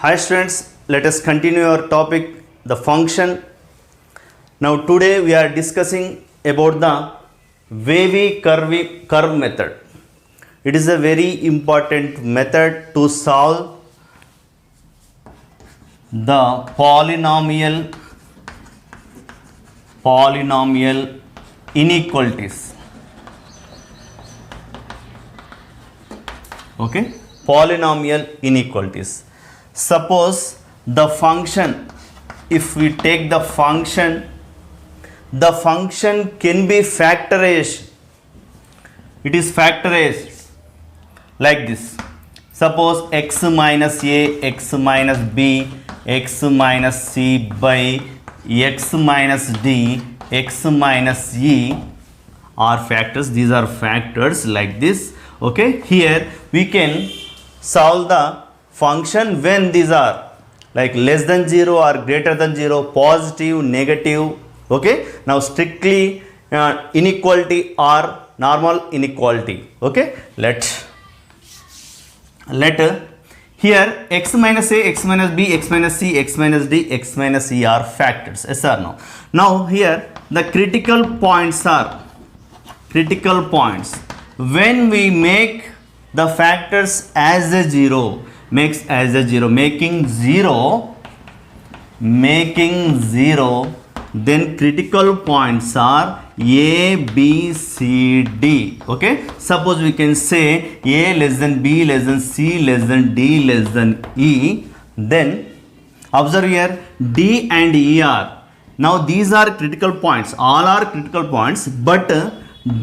Hi students, let us continue our topic, the function. Now today we are discussing about the wavy curve method. It is a very important method to solve the polynomial inequalities. Okay, polynomial inequalities. Suppose the function, if we take the function can be factorized. It is factorized like this. Suppose x minus a, x minus b, x minus c by x minus d, x minus e are factors. These are factors like this. Okay, here we can solve the function when these are like less than 0 or greater than 0, positive, negative. Okay, now strictly inequality or normal inequality. Okay, let here x minus a, x minus b, x minus c, x minus d, x minus e are factors. Yes or no? Now here the critical points are when we make the factors as a 0, making 0, then critical points are a, b, c, d. Okay, suppose we can say a less than b less than c less than d less than e. Then observe here d and e are, now these are critical points, all are critical points, but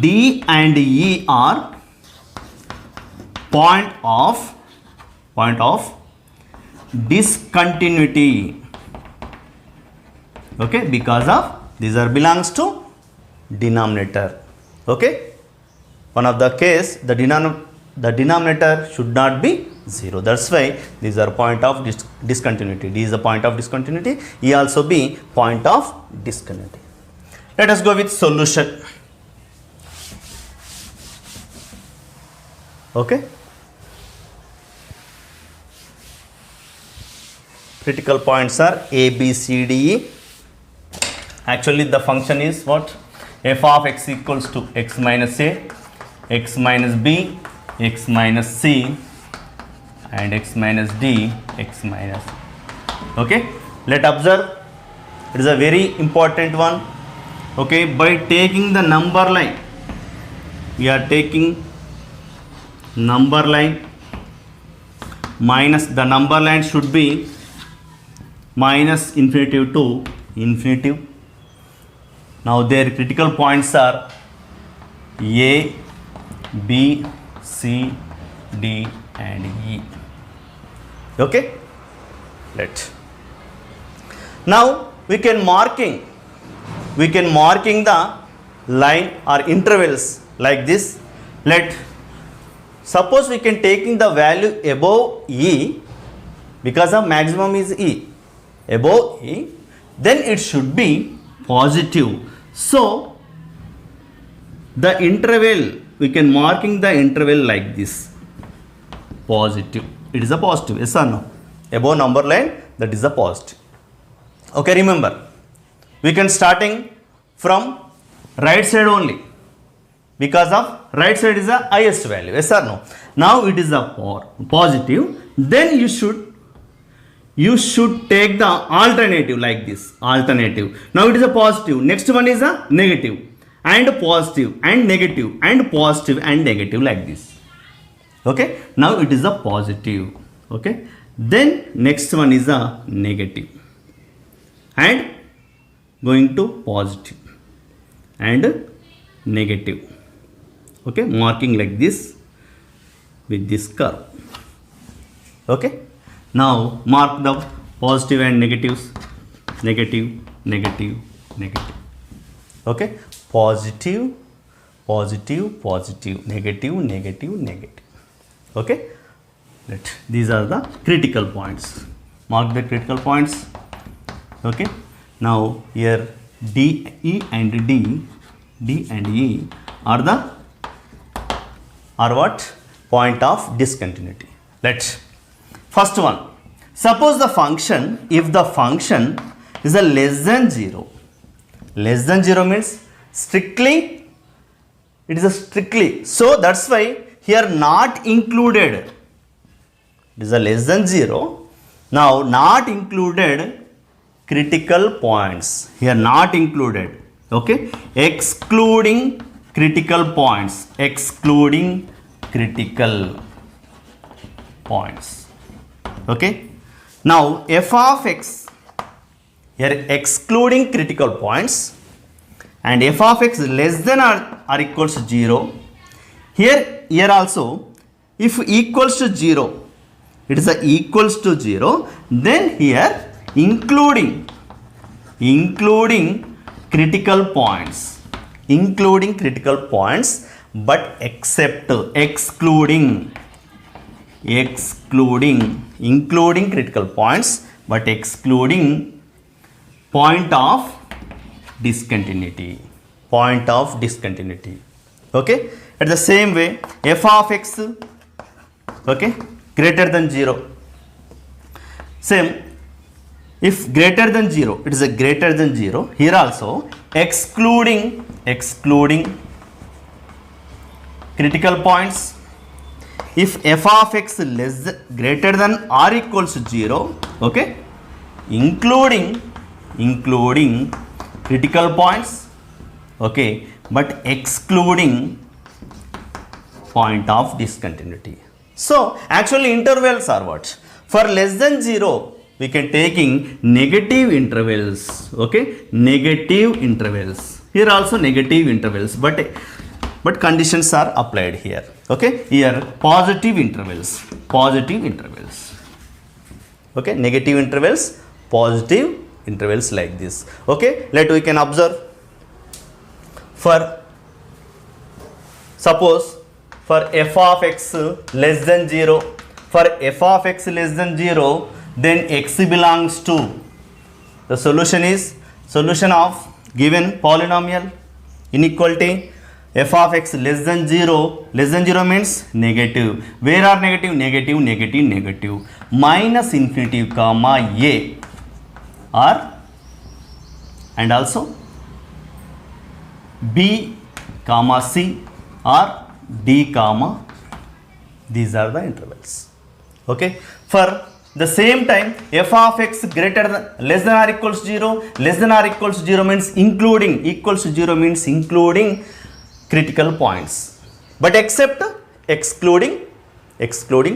d and e are point of discontinuity. Okay, because of these are belongs to denominator. Okay, one of the case the denominator should not be 0. That's why these are point of discontinuity. D is a point of discontinuity. E also be point of discontinuity. Let us go with solution. Okay, critical points are a, b, c, d, e. Actually the function is what? F of x equals to x minus a, x minus b, x minus c and x minus d, x minus. Okay, let observe, it is a very important one. Okay, by taking the number line, we are taking number line minus, the number line should be minus infinitive to infinitive. Now their critical points are a, b, c, d and e. Okay, now we can marking the line or intervals like this. Suppose we can taking the value above e, because of maximum is e, above e, then it should be positive. So the interval, we can marking the interval like this, positive. It is a positive. Yes or no? Above number line, that is a positive. Okay, remember we can starting from right side only, because of right side is the highest value. Yes or no? Now it is a positive, then you should take the alternative like this, alternative. Now it is a positive, next one is a negative and positive and negative and positive and negative like this. Okay, now it is a positive. Okay, then next one is a negative and going to positive and negative. Okay, marking like this with this curve. Okay, now mark the positive and negatives, negative, negative, negative. Okay, positive, positive, positive, negative, negative, negative. Okay, these are the critical points. Mark the critical points. Okay, now here D, E and D and E are the what? Point of discontinuity. Let's first one, Suppose the function, if the function is a less than 0, less than 0 means strictly, it is a strictly, so that's why here not included, it is a less than 0, now not included critical points, here not included, okay, excluding critical points, excluding critical points, okay. Now f of x, here excluding critical points, and f of x less than or equals to 0, here also if equals to 0, it is a equals to 0, then here including critical points, including critical points, but except excluding including critical points but excluding point of discontinuity, point of discontinuity, okay. At the same way f of x, okay, greater than 0, same, if greater than 0, it is a greater than 0, here also excluding critical points. If f of x greater than or equals to 0, okay, including critical points, okay, but excluding point of discontinuity. So actually intervals are what? For less than 0, we can taking negative intervals, okay, negative intervals, here also negative intervals, but conditions are applied here, okay. Here positive intervals, okay, negative intervals, positive intervals, like this, okay. We can observe, for suppose for f of x less than 0, for f of x less than 0, then x belongs to, the solution is solution of given polynomial inequality, f of x less than 0 means negative, where are negative, negative, minus infinity comma a, or and also b comma c or d comma, these are the intervals, okay. For the same time f of x greater than, less than or equals 0, less than or equals 0 means including, equals to 0 means including critical points, but except excluding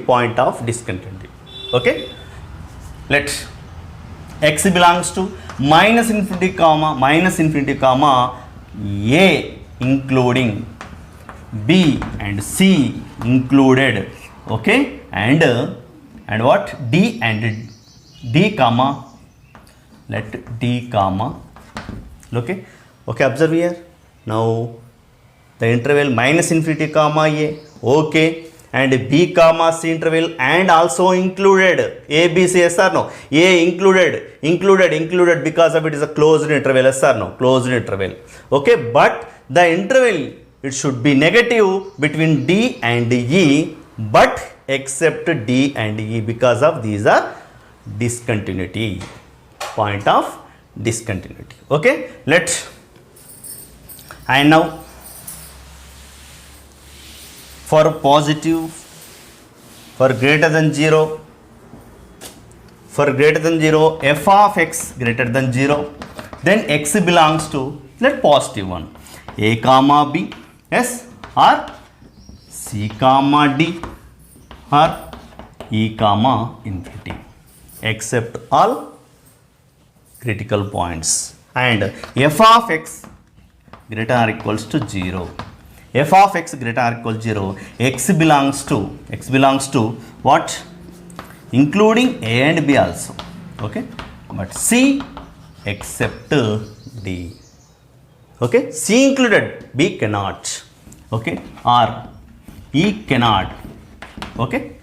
point of discontinuity, okay. Let x belongs to minus infinity comma a including b and c included, okay, and what, d and d comma, let d comma, okay, observe here. Now the interval minus infinity comma a, okay, and b comma c interval, and also included a b c, yes or no, a included because of it is a closed interval, yes or no, closed interval, okay. But the interval, it should be negative between d and e, but except d and e, because of these are discontinuity, point of discontinuity, okay. And now for positive, for greater than 0, f of x greater than 0, then x belongs to, let positive one, a comma b, yes, or c comma d, or e comma infinity, except all critical points, and f of x greater or equals to 0, f of x greater or equal to 0, x belongs to what, including a and b also, okay, but c except d, okay, c included, b cannot, okay, or e cannot, okay,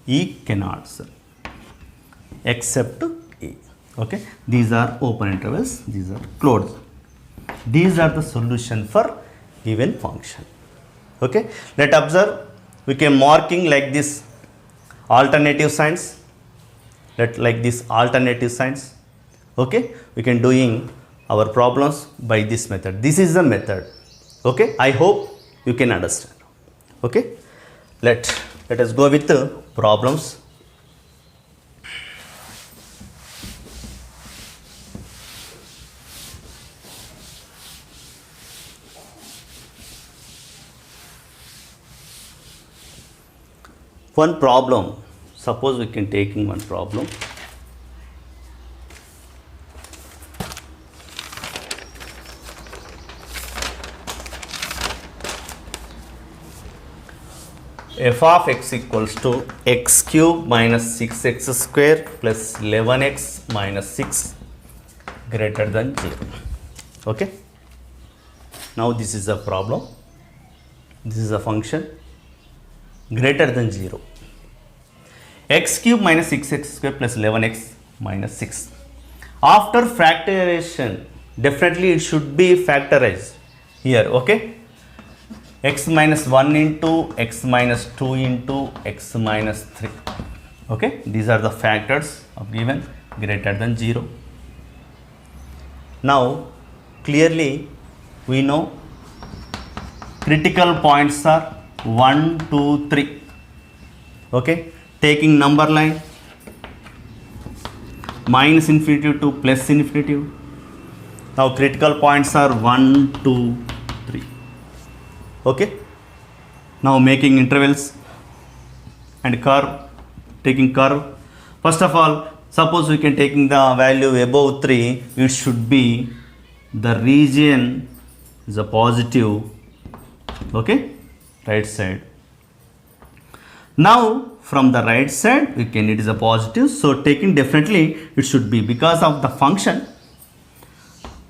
e cannot, sir, except e, okay. These are open intervals, these are closed, these are the solution for given function, okay. Let observe, we can marking like this, alternative signs, let like this alternative signs. Okay, we can doing our problems by this method. This is the method. Okay, I hope you can understand. Okay, let us go with the problems. One problem, suppose we can take in one problem. F of x equals to x cube minus 6x square plus 11x minus 6 greater than 0. Okay, now this is a problem. This is a function greater than 0. X cube minus 6x square plus 11x minus 6. After factorization, definitely it should be factorized here. Okay, x minus 1 into x minus 2 into x minus 3. Okay, these are the factors of given greater than 0. Now clearly we know critical points are 1, 2, 3. Okay, taking number line minus infinity to plus infinity. Now critical points are 1, 2, 3. Okay, now making intervals and curve, taking curve. First of all, suppose we can taking the value above 3, it should be the region is a positive. Okay, right side. Now from the right side we can, it is a positive, so taking definitely it should be because of the function.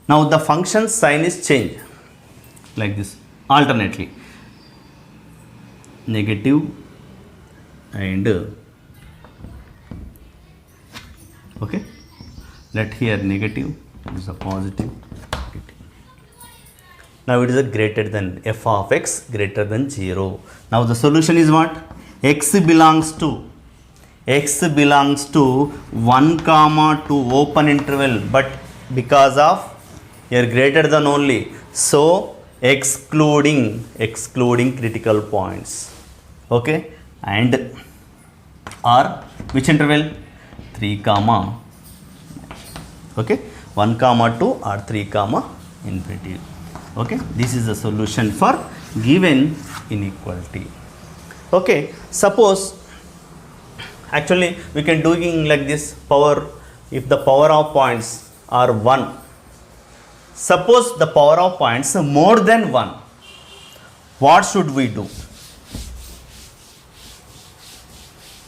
Now the function sign is changed like this alternately, negative and okay, let here negative is a positive. Now it is a greater than, f of x greater than 0. Now the solution is what? X belongs to 1 comma 2 open interval, but because of here greater than only, so excluding critical points. Okay, and or which interval? 3 comma, okay, 1 comma 2 or 3 comma infinity. Okay, this is the solution for given inequality. Okay, suppose actually we can doing like this power, if the power of points are 1, suppose the power of points are more than 1, what should we do?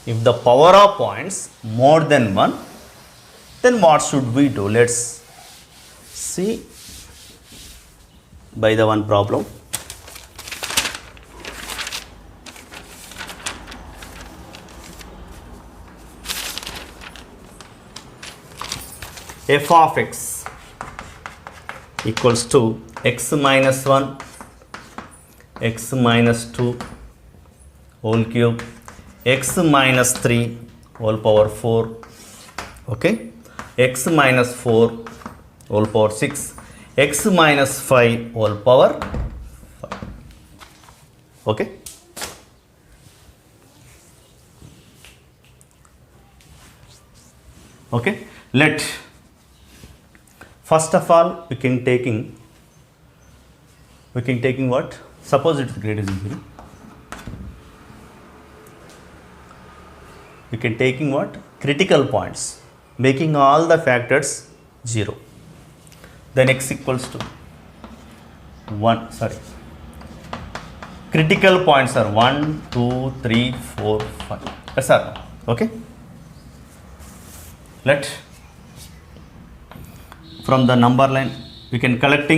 If the power of points more than 1, then what should we do? Let's see by the one problem. F of x equals to x minus 1, x minus 2 whole cube, x minus 3 whole power 4, okay, x minus 4 whole power 6, x minus 5 whole power 5. Okay, okay, let first of all we can taking what? Suppose it is greater than 0. We can taking what? Critical points, making all the factors 0. Then x equals to 1, sorry, critical points are 1, 2, 3, 4, 5. Yes or no? Okay, let from the number line we can collect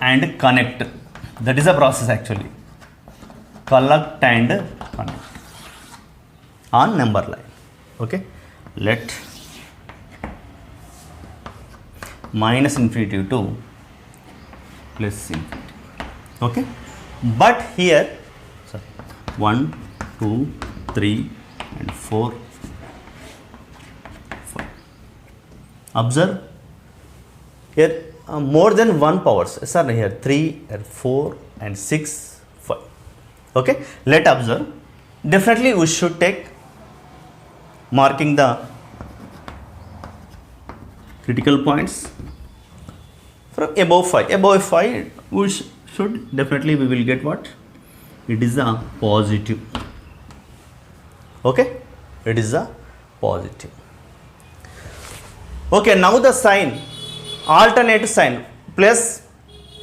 and connect. That is a process actually, collect and connect on number line. Okay, let minus infinity to plus infinity. Okay, but here sorry, 1, 2, 3 and 4 Observe here more than one powers. Yes or no? Here 3 and 4 and 6, 5. Okay, let observe. Definitely we should take marking the critical points from above 5. Above 5 we should definitely we will get what? It is a positive. Okay, it is a positive. Okay, now the sign, alternate sign, plus,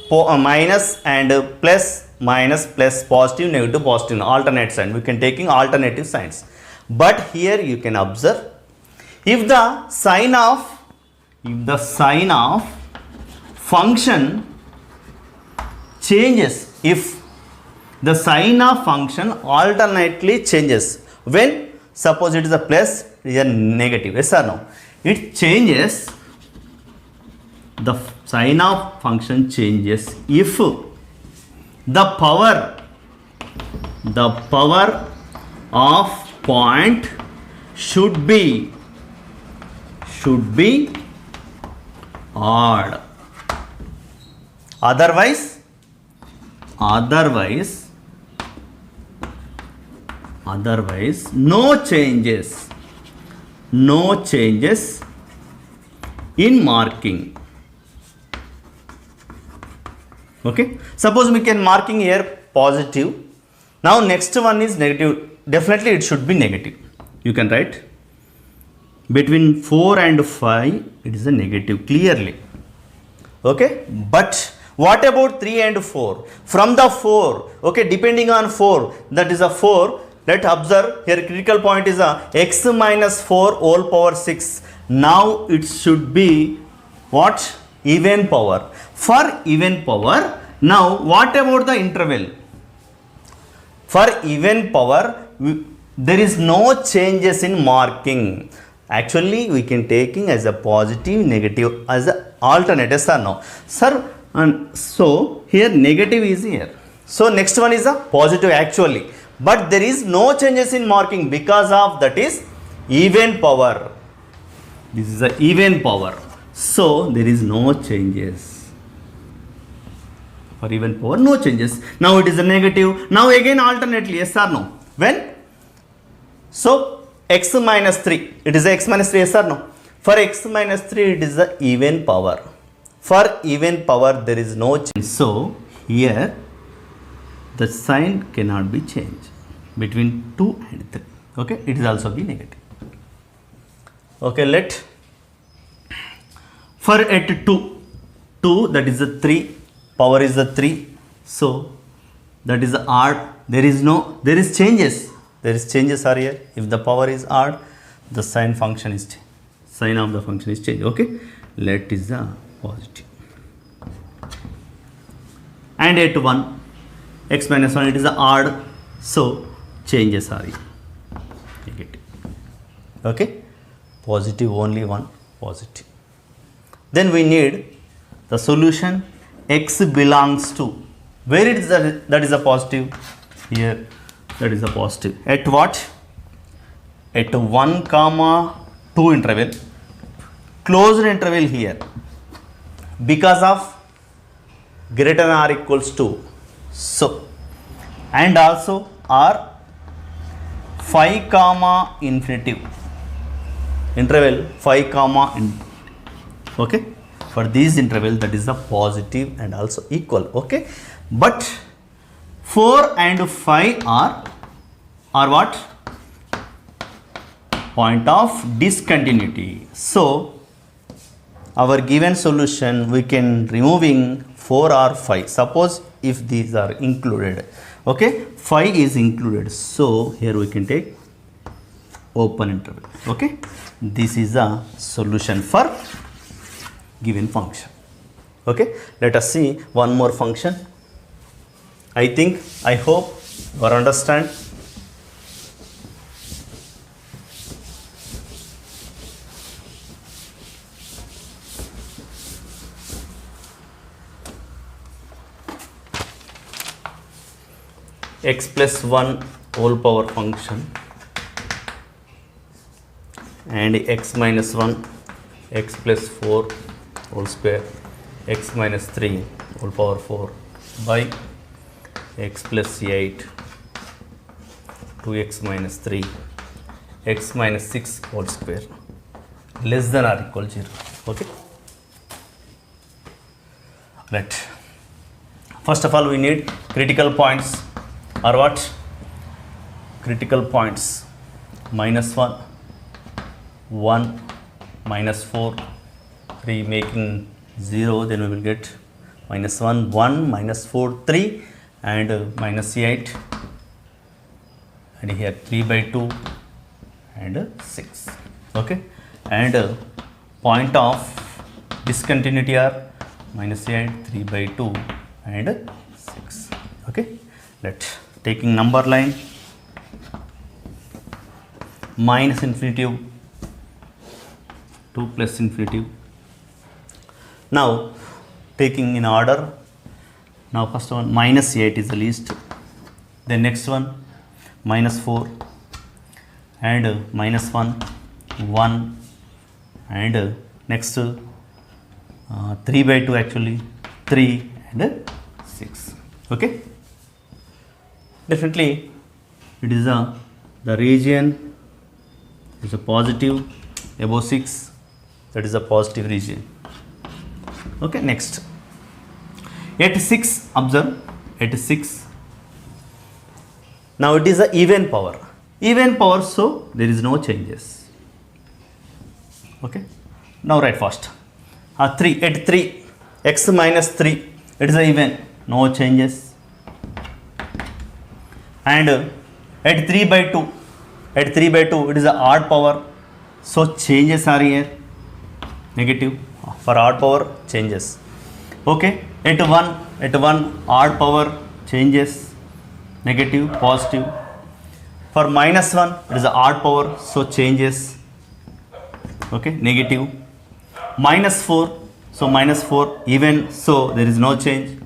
minus and plus, minus, plus, positive, negative, positive, alternate sign. We can taking alternative signs. But here you can observe, if the sign of function changes, if the sign of function alternately changes, when suppose it is a plus, it is a negative, yes or no? It changes, the sign of function changes if the power of point should be odd. Otherwise no changes in marking. Okay, suppose we can marking here positive. Now next one is negative. Definitely it should be negative. You can write between 4 and 5 it is a negative clearly. Okay, but what about 3 and 4? From the 4, okay, depending on 4, that is a 4. Let's observe here critical point is a x minus 4 whole power 6. Now it should be what? Even power. For even power, now what about the interval? For even power, there is no changes in marking. Actually, we can taking as a positive, negative as a alternate. Yes or no? Sir, and so here negative is here. So next one is a positive actually. But there is no changes in marking because of that is even power. This is a even power. So there is no changes. For even power, no changes. Now it is a negative. Now again alternately, yes or no? When? So x minus 3. It is a x minus 3, yes or no? For x minus 3, it is a even power. For even power, there is no change. So here the sign cannot be changed between 2 and 3. Okay, it is also be negative. Okay, let for at 2 that is a 3, power is a 3. So that is odd. There is changes. There is changes are here. If the power is odd, the sign function is changed. Sign of the function is changed. Okay, let is a positive. And at 1, x minus 1, it is a odd. So changes are here. Negative. Okay, positive only one positive. Then we need the solution x belongs to. Where it is that is a positive? Here that is a positive. At what? At 1 comma 2 interval. Closed interval here. Because of greater than or equals to. So, and also r 5 comma infinitive. Interval 5 comma infinitive. Okay, for these interval that is a positive and also equal. Okay, but 4 and 5 are what? Point of discontinuity. So our given solution we can removing 4 or 5. Suppose if these are included. Okay, 5 is included. So here we can take open interval. Okay, this is a solution for given function. Okay, let us see one more function. I hope you understand. X plus 1 whole power function and x minus 1 x plus 4 whole square x minus 3 whole power 4 by x plus 8 2x minus 3 x minus 6 whole square less than or equal 0. Okay. Right. First of all, we need critical points or what? Critical points minus 1, 1, minus 4, 3 making 0, then we will get minus 1, 1, minus 4, 3 and minus 8 and here 3 by 2 and 6. Okay. And point of discontinuity are minus 8, 3 by 2 and 6. Okay. Let taking number line minus infinitive 2 plus infinitive. Now taking in order, now first one minus 8 is the least, then next one minus 4 and minus 1, 1 and next 3 by 2 actually 3 and 6. Okay. Definitely it is the region is a positive above 6, that is a positive region. Okay. Next 86, observe 86. Now it is a even power, so there is no changes. Okay. Now write first 3 at 3 x minus 3, it is a even, no changes. And at 3 by 2, it is a odd power, so changes are here, negative. For odd power changes. Okay. At 1 odd power changes, negative, positive. For minus 1 it is a odd power, so changes. Okay. Negative. Minus 4, so minus 4 even, so there is no change.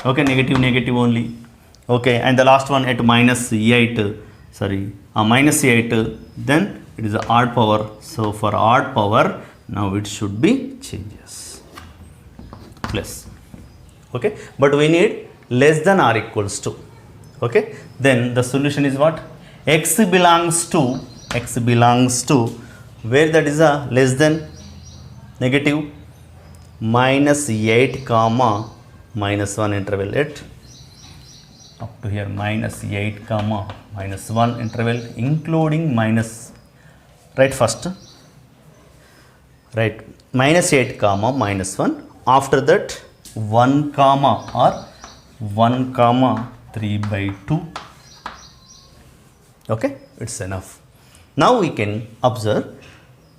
Okay. Negative only. Okay. And the last one at minus 8, minus 8, then it is a odd power, so for odd power now it should be changes plus. Okay. But we need less than or equals to. Okay. Then the solution is what? X belongs to where that is a less than, negative, minus 8 comma minus 1 interval at up to here minus 8 comma minus 1 interval including minus, right first, right, minus 8 comma minus 1, after that 1 comma or 1 comma 3 by 2. Okay. It's enough. Now we can observe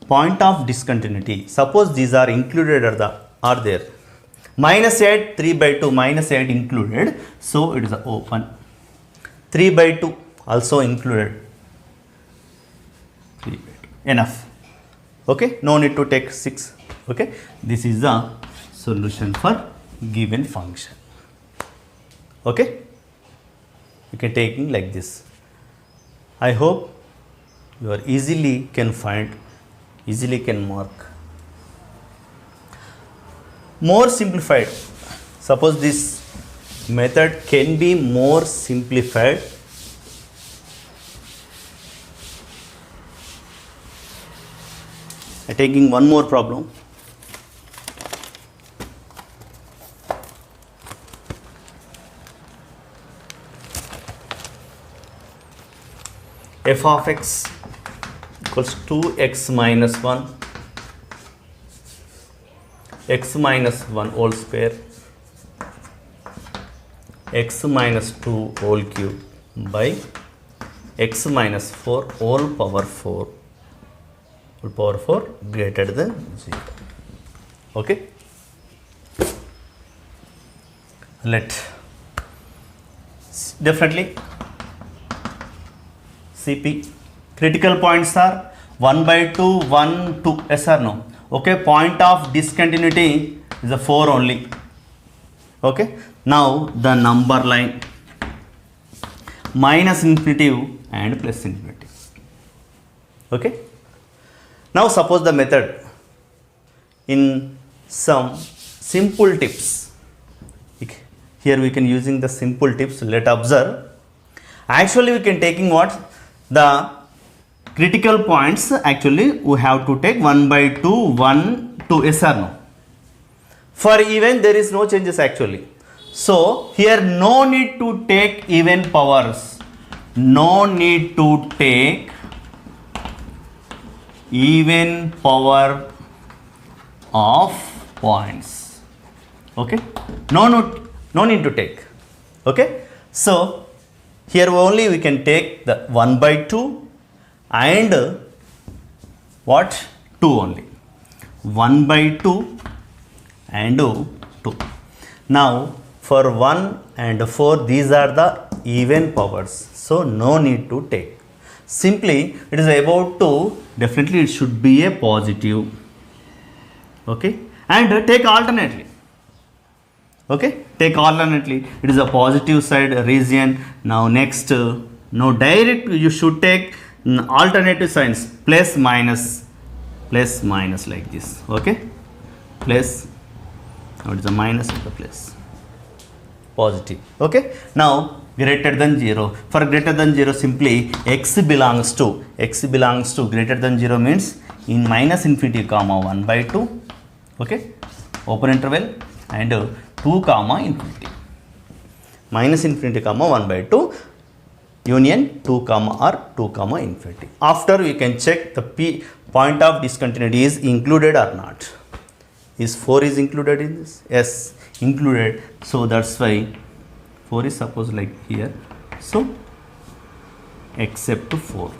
point of discontinuity. Suppose these are included or are there. Minus 8, 3 by 2, minus 8 included, so it is open. 3 by 2 also included. 3 by 2. Enough. Okay. No need to take 6. Okay. This is the solution for given function. Okay. You can take it like this. I hope you are easily can find, easily can mark. More simplified. Suppose this method can be more simplified. I am taking one more problem. F of x equals 2x minus 1 x minus 1 whole square x minus 2 whole cube by x minus 4 whole power 4 greater than 0. Okay. Let definitely CP critical points are 1 by 2, 1, 2, yes or no? Okay. Point of discontinuity is a 4 only. Okay. Now the number line minus infinitive and plus infinitive. Okay. Now suppose the method in some simple tips. Here we can using the simple tips. Let observe. Actually, we can taking what the critical points. Actually, we have to take 1 by 2, 1, 2. Yes or no? For even there is no changes actually. So here no need to take even powers. No need to take even power of points. Okay? No need to take. Okay? So here only we can take the 1 by 2 and what? 2 only. 1 by 2 and 2. Now for 1 and 4 these are the even powers. So no need to take. Simply it is about 2, definitely it should be a positive. Okay, and take alternately. Okay, take alternately. It is a positive side region. Now next, no direct you should take alternative signs, plus minus like this. Okay, plus, now it is a minus and the plus, positive. Okay, now greater than 0. For greater than 0, simply x belongs to greater than 0 means in minus infinity comma 1 by 2. Okay, open interval and 2 comma infinity. Minus infinity comma 1 by 2 union 2 comma or 2 comma infinity. After we can check the point of discontinuity is included or not. Is 4 is included in this? Yes, included. So that's why 4 is supposed like here. So except 4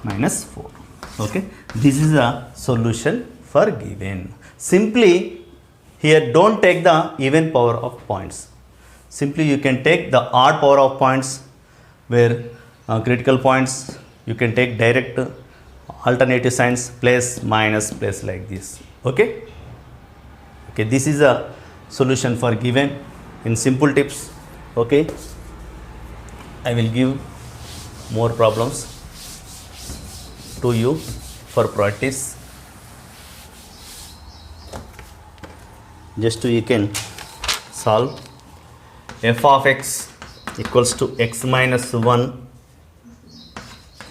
minus 4. Okay, this is a solution for given. Simply here don't take the even power of points. Simply you can take the odd power of points, where critical points you can take direct alternative signs, plus minus plus like this. Okay, okay, this is a solution for given in simple tips. Okay, I will give more problems to you for practice. Just you can solve. F of x equals to x minus 1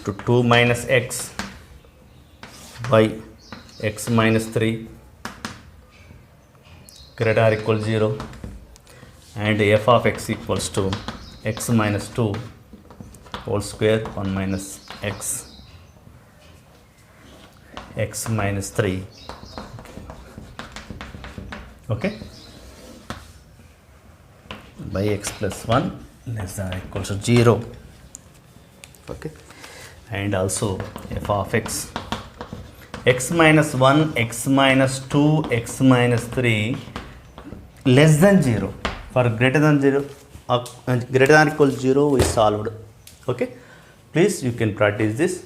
to 2 minus x by x minus 3 greater or equal 0, and f of x equals to x minus 2 whole square 1 minus x minus 3. Okay, by x plus 1 less than or equal to 0. Okay, and also f of x minus 1, x minus 2, x minus 3 less than 0. For greater than 0, greater than or equal to 0 we solved. Okay, please you can practice this.